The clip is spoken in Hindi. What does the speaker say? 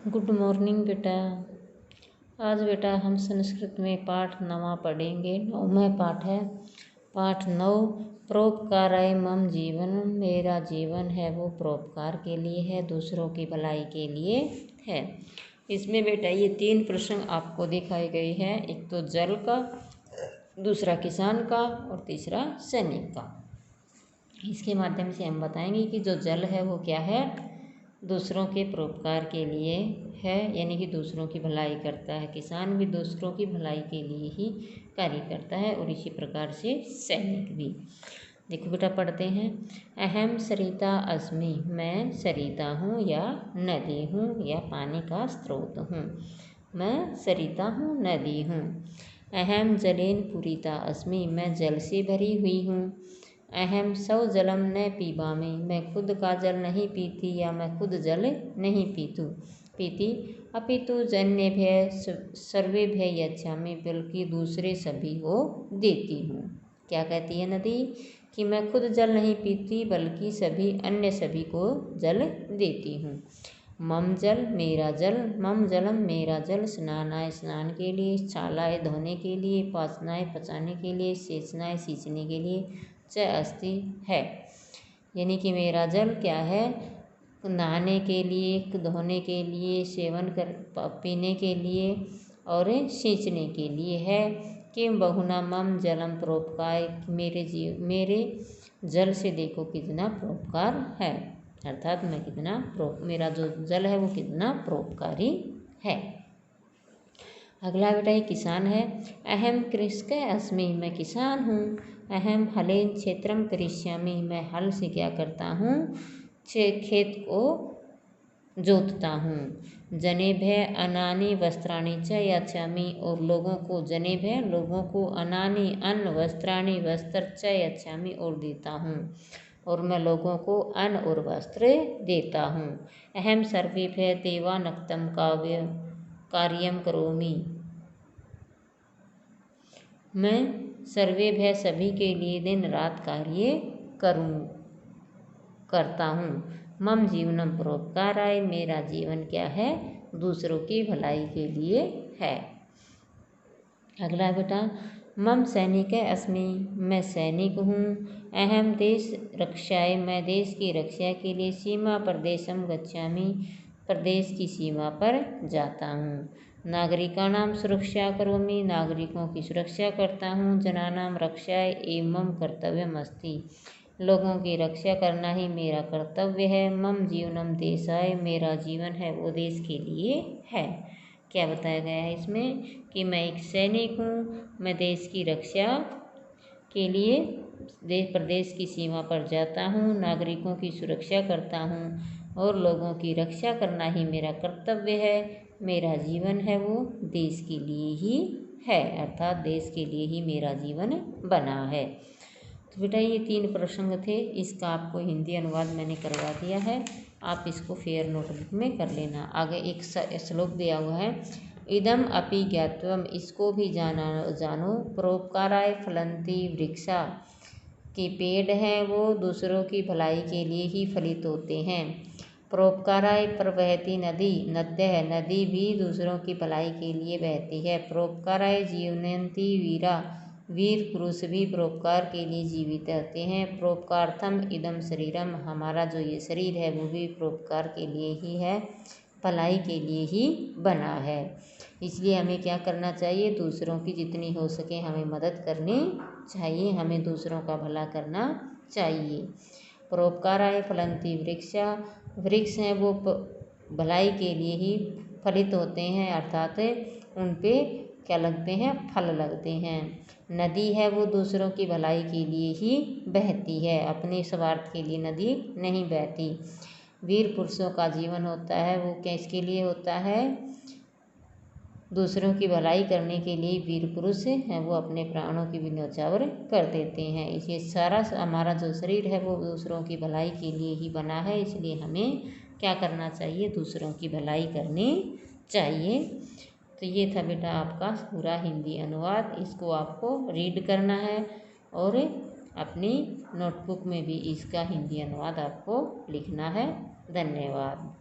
गुड मॉर्निंग बेटा। आज बेटा हम संस्कृत में पाठ 9वां पढ़ेंगे। 9वां पाठ है पाठ 9। परोपकाराय मम जीवन, मेरा जीवन है वो परोपकार के लिए है, दूसरों की भलाई के लिए है। इसमें बेटा ये 3 प्रश्न आपको दिखाए गए हैं। एक तो जल का, दूसरा किसान का और तीसरा सैनिक का। इसके माध्यम से हम बताएंगे कि जो जल है वो क्या है, दूसरों के परोपकार के लिए है, यानी कि दूसरों की भलाई करता है। किसान भी दूसरों की भलाई के लिए ही कार्य करता है और इसी प्रकार से सैनिक भी। देखो बेटा पढ़ते हैं। अहम सरिता अस्मि, मैं सरिता हूँ या नदी हूँ या पानी का स्रोत हूँ। मैं सरिता हूँ, नदी हूँ। अहम जलेन पूरिता अस्मि, मैं जल से भरी हुई हूँ। अहम सौ जलम न पीबामी, मैं खुद का जल नहीं पीती या मैं खुद जल नहीं पीती। अपितु जन्येभ्य सर्वेभ्य यच्छामि, बल्कि दूसरे सभी को देती हूँ। क्या कहती है नदी कि मैं खुद जल नहीं पीती बल्कि अन्य सभी को जल देती हूँ। मम जल, मेरा जल। मम जलम, मेरा जल। स्नानाय, स्नान के लिए। क्षालाय, धोने के लिए। पाचनाय, पचाने के लिए। सेचनाय, सींचने के लिए। च अस्ति, है। यानी कि मेरा जल क्या है, नहाने के लिए, धोने के लिए, पीने के लिए और सींचने के लिए है। किम बहुना मम जलम परोपकार, मेरे जल से देखो कितना परोपकार है, अर्थात मेरा जो जल है वो कितना परोपकारी है। अगला बेटा ये किसान है। अहम कृषक अस्मि, मैं किसान हूँ। अहम हलेन क्षेत्रम करिष्यामि, मैं हल से क्या करता हूँ, खेत को जोतता हूँ। जनेभ्य अनानि वस्त्राणि च यच्छामि, और लोगों को अनानि अन्न, वस्त्राणि वस्त्र, च यच्छामि और देता हूँ, और मैं लोगों को अन्न और वस्त्र देता हूँ। अहम सर्वेभ्य देवानक्तम कार्यम करोमि, मैं सर्वेभ्य सभी के लिए दिन रात कार्य करता हूँ। मम जीवनम परोपकाराय, मेरा जीवन क्या है, दूसरों की भलाई के लिए है। अगला बेटा मम सैनिक अस्मि, मैं सैनिक हूँ। अहम देश रक्षाय, मैं देश की रक्षा के लिए। सीमा प्रदेशम गच्छामि, प्रदेश की सीमा पर जाता हूँ। नागरिकाणाम सुरक्षा करोमि, नागरिकों की सुरक्षा करता हूँ। जनानाम रक्षाय एवं कर्तव्यम अस्ति, लोगों की रक्षा करना ही मेरा कर्तव्य है। मम जीवनम देशाय, मेरा जीवन है वो देश के लिए है। क्या बताया गया है इसमें कि मैं एक सैनिक हूँ, मैं देश की रक्षा के लिए प्रदेश की सीमा पर जाता हूँ, नागरिकों की सुरक्षा करता हूँ और लोगों की रक्षा करना ही मेरा कर्तव्य है। मेरा जीवन है वो देश के लिए ही है, अर्थात देश के लिए ही मेरा जीवन बना है। तो बेटा ये 3 प्रसंग थे, इसका आपको हिंदी अनुवाद मैंने करवा दिया है, आप इसको फेयर नोटबुक में कर लेना। आगे एक श्लोक दिया हुआ है, इदम अपि ज्ञात्वम, इसको भी जानो। परोपकाराय फलंती वृक्षा, कि पेड़ हैं वो दूसरों की भलाई के लिए ही फलित होते हैं। परोपकाराय प्रवहती नदी, नदी भी दूसरों की भलाई के लिए बहती है। परोपकाराय जीवन्ति वीरा, वीर पुरुष भी परोपकार के लिए जीवित रहते हैं। परोपकार्थम इदम शरीरम, हमारा जो ये शरीर है वो भी परोपकार के लिए ही है, भलाई के लिए ही बना है। इसलिए हमें क्या करना चाहिए, दूसरों की जितनी हो सके हमें मदद करनी चाहिए, हमें दूसरों का भला करना चाहिए। परोपकाराय फलंती वृक्षा, वृक्ष हैं वो भलाई के लिए ही फलित होते हैं, अर्थात उन पे क्या लगते हैं, फल लगते हैं। नदी है वो दूसरों की भलाई के लिए ही बहती है, अपने स्वार्थ के लिए नदी नहीं बहती। वीर पुरुषों का जीवन होता है वो किसके लिए होता है, दूसरों की भलाई करने के लिए। वीर पुरुष हैं वो अपने प्राणों की भी न्यौछावर कर देते हैं। इसलिए सारा हमारा जो शरीर है वो दूसरों की भलाई के लिए ही बना है, इसलिए हमें क्या करना चाहिए, दूसरों की भलाई करनी चाहिए। तो ये था बेटा आपका पूरा हिंदी अनुवाद, इसको आपको रीड करना है और अपनी नोटबुक में भी इसका हिंदी अनुवाद आपको लिखना है। धन्यवाद।